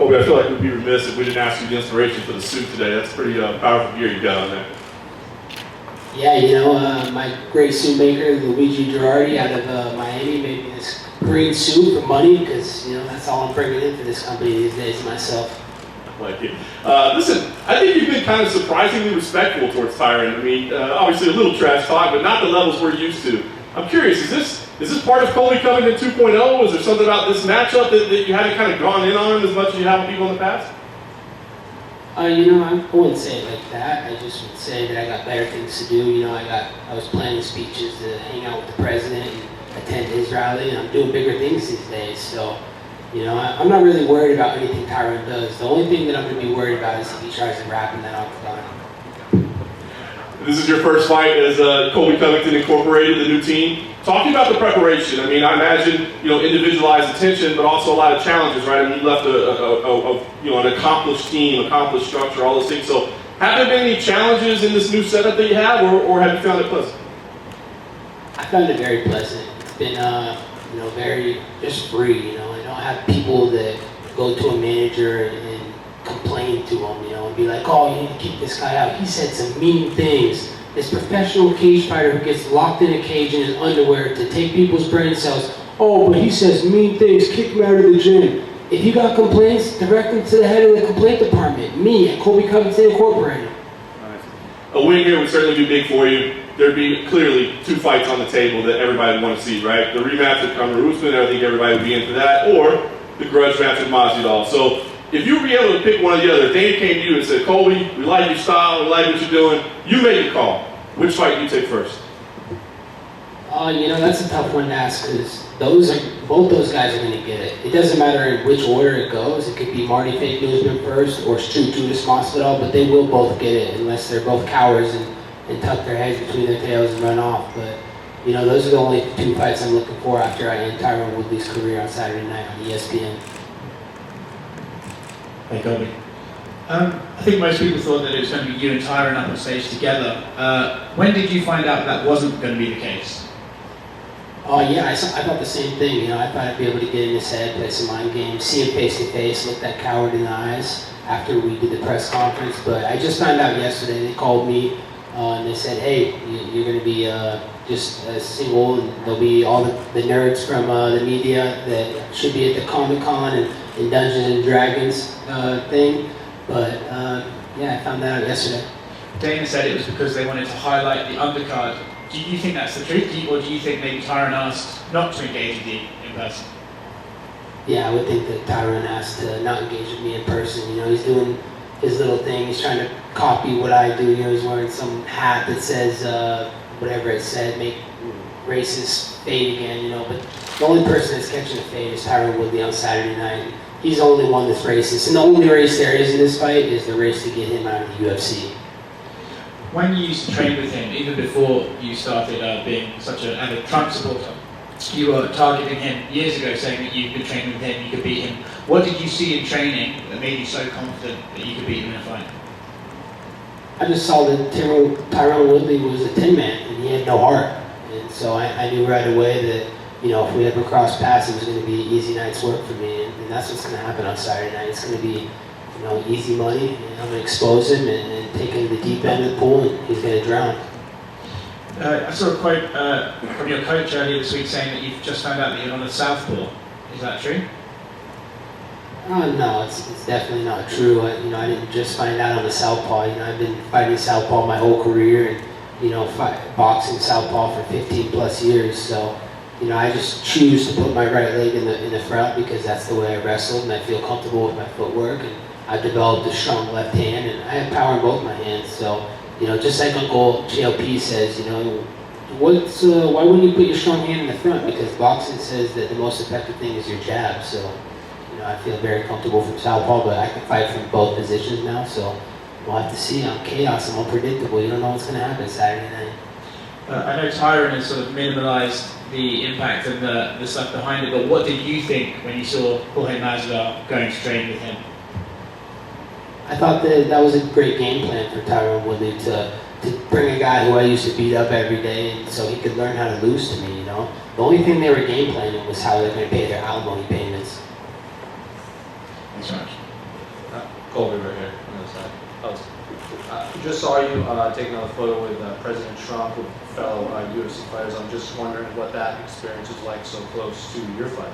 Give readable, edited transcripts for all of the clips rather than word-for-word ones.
Colby, I feel like we'd be remiss if we didn't ask you the inspiration for the suit today. That's pretty powerful gear you got on there. Yeah, my great suit maker, Luigi Girardi out of Miami, made me this green suit for money because, that's all I'm bringing in for this company these days myself. Like it. Listen, I think you've been kind of surprisingly respectful towards Tyron. I mean, obviously a little trash talk, but not the levels we're used to. I'm curious, is this part of Colby Covington 2.0? Is there something about this matchup that you haven't kind of gone in on him as much as you have with people in the past? I wouldn't say it like that. I just would say that I got better things to do. I was planning speeches to hang out with the president and attend his rally, and I'm doing bigger things these days. So, I'm not really worried about anything Tyron does. The only thing that I'm going to be worried about is if he tries to rap in that octagon. This is your first fight as Colby Covington Incorporated, the new team. Talking about the preparation, I mean, I imagine, individualized attention, but also a lot of challenges, right? I mean, you left an accomplished team, accomplished structure, all those things. So have there been any challenges in this new setup that you have, or have you found it pleasant? I found it very pleasant. It's been, very just free, I don't have people that go to a manager and complain to him, and be like, oh, you need to keep this guy out. He said some mean things. This professional cage fighter who gets locked in a cage in his underwear to take people's brain cells. Oh, but he says mean things, kick him out of the gym. If you got complaints, direct them to the head of the complaint department, me at Colby Covington Incorporated. Nice. A win here would certainly be big for you. There'd be clearly two fights on the table that everybody would want to see, right? The rematch with Kamaru Usman, I think everybody would be in for that, or the grudge match with Masvidal. So if you would be able to pick one or the other, if Dana came to you and said, Colby, we like your style, we like what you're doing, you make the call. Which fight do you take first? That's a tough one to ask because both those guys are going to get it. It doesn't matter in which order it goes. It could be Marty Fake Newsman first or Stu Judas Masvidal, but they will both get it unless they're both cowards and tuck their heads between their tails and run off. But, those are the only two fights I'm looking for after I end Tyron Woodley's career on Saturday night on ESPN. Hey, Colby. I think most people thought that it was going to be you and Tyron up on stage together. When did you find out that wasn't going to be the case? Oh yeah, I thought the same thing. I thought I'd be able to get in his head, play some mind games, see him face to face, look that coward in the eyes after we did the press conference. But I just found out yesterday. They called me and they said, hey, you're going to be just a single, and there'll be all the nerds from the media that should be at the Comic-Con and Dungeons and Dragons thing. But I found that out yesterday. Dana said it was because they wanted to highlight the undercard. Do you think that's the truth, or do you think maybe Tyron asked not to engage with you in person? Yeah, I would think that Tyron asked to not engage with me in person. He's doing his little thing. He's trying to copy what I do. He's wearing some hat that says whatever it said, make racists fade again. But the only person that's catching the fade is Tyron Woodley on Saturday night. He's the only one that's racist, and the only race there is in this fight is the race to get him out of the UFC. When you used to train with him, even before you started being such an avid Trump supporter, you were targeting him years ago, saying that you'd been training with him, you could beat him. What did you see in training that made you so confident that you could beat him in a fight? I just saw that Tyron Woodley was a tin man, and he had no heart. And so I knew right away that, if we ever crossed paths, it was going to be easy night's work for me. And that's what's going to happen on Saturday night. It's going to be, easy money. And I'm going to expose him and take him to the deep end of the pool, and he's going to drown. I saw a quote from your coach earlier this week saying that you've just found out that you're on a southpaw. Is that true? No, it's definitely not true. I didn't just find out I'm a southpaw. I've been fighting southpaw my whole career, and boxing southpaw for 15 plus years. So, I just choose to put my right leg in the front because that's the way I wrestled, and I feel comfortable with my footwork. And I've developed a strong left hand, and I have power in both my hands. So, just like Uncle JLP says, why wouldn't you put your strong hand in the front? Because boxing says that the most effective thing is your jab. So, I feel very comfortable from southpaw, but I can fight from both positions now. So we'll have to see. I'm chaos. I'm unpredictable. You don't know what's going to happen Saturday night. I know Tyron has sort of minimalized the impact and the stuff behind it, but what did you think when you saw Jorge Masvidal going to train with him? I thought that was a great game plan for Tyron Woodley to bring a guy who I used to beat up every day, and so he could learn how to lose to me. The only thing they were game planning was how they're going to pay their alimony payments. Thanks so much. Just saw you taking another photo with President Trump with fellow UFC fighters. I'm just wondering what that experience was like so close to your fight.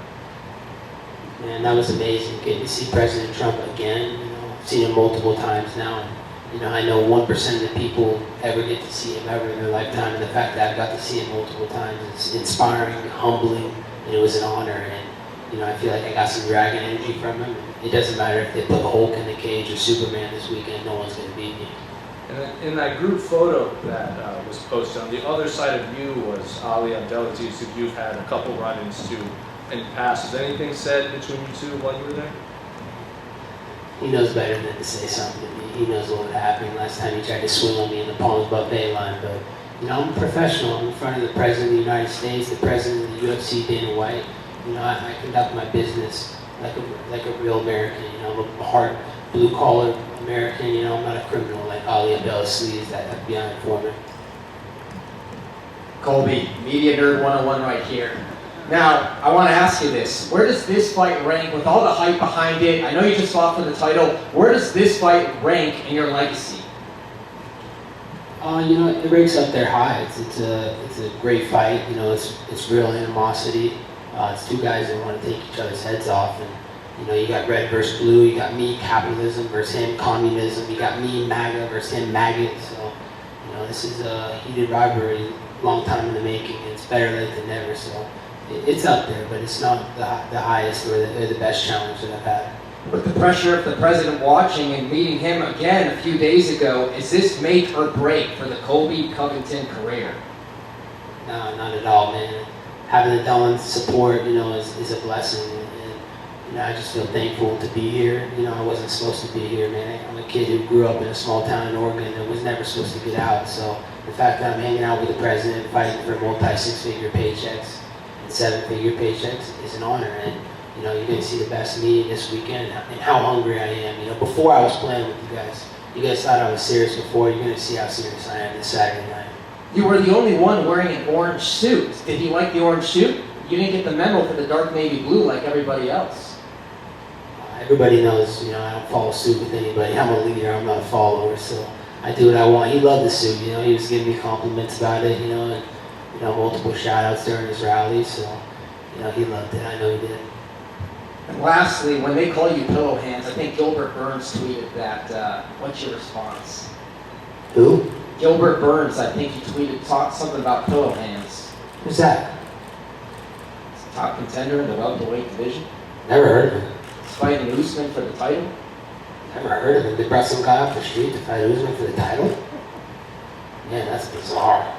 Man, that was amazing getting to see President Trump again. You know, I've seen him multiple times now. And, you know, I know 1% of the people ever get to see him ever in their lifetime. And the fact that I got to see him multiple times is inspiring, humbling, and it was an honor. And, you know, I feel like I got some dragon energy from him. It doesn't matter if they put Hulk in the cage or Superman this weekend, no one's going to beat me. And in that group photo that was posted, on the other side of you was Ali Abdelaziz, who you've had a couple run-ins to in the past. Was anything said between you two while you were there? He knows better than to say something to me. He knows what happened last time he tried to swing on me in the Palms Buffet line. But, you know, I'm a professional. I'm in front of the President of the United States, the President of the UFC, Dana White. You know, I conduct my business like a real American. You know, I'm a hard, blue-collar American. You know, I'm not a criminal like Ali Abdelaziz, that FBI informant. Colby, Media Nerd 101 right here. Now, I want to ask you this. Where does this fight rank with all the hype behind it? I know you just fought for the title. Where does this fight rank in your legacy? You know, it ranks up there high. It's a great fight. You know, it's real animosity. It's two guys that want to take each other's heads off. And, you know, you got red versus blue. You got me, capitalism, versus him, communism. You got me, MAGA, versus him, maggot. So, you know, this is a heated rivalry, long time in the making. And it's better late than never. So, it's up there, but it's not the highest or the best challenge that I've had. With the pressure of the president watching and meeting him again a few days ago, is this make or break for the Colby Covington career? No, not at all, man. Having the Don's support, you know, is a blessing. And, you know, I just feel thankful to be here. You know, I wasn't supposed to be here, man. I'm a kid who grew up in a small town in Oregon and was never supposed to get out. So the fact that I'm hanging out with the president, fighting for multi-six-figure paychecks, seven-figure paychecks is an honor, and you know you're going to see the best of me this weekend and how hungry I am. You know, before I was playing with you guys thought I was serious before. You're going to see how serious I am this Saturday night. You were the only one wearing an orange suit. Did he like the orange suit? You didn't get the memo for the dark navy blue like everybody else. Everybody knows, you know, I don't follow suit with anybody. I'm a leader. I'm not a follower, so I do what I want. He loved the suit. You know, he was giving me compliments about it. You know. And, you know, multiple shout-outs during his rallies, so, you know, he loved it. I know he did. And lastly, when they call you pillow hands, I think Gilbert Burns tweeted that. What's your response? Who? Gilbert Burns, I think he tweeted something about pillow hands. Who's that? He's a top contender in the welterweight division. Never heard of him. He's fighting Usman for the title. Never heard of him. They brought some guy off the street to fight Usman for the title? Man, that's bizarre.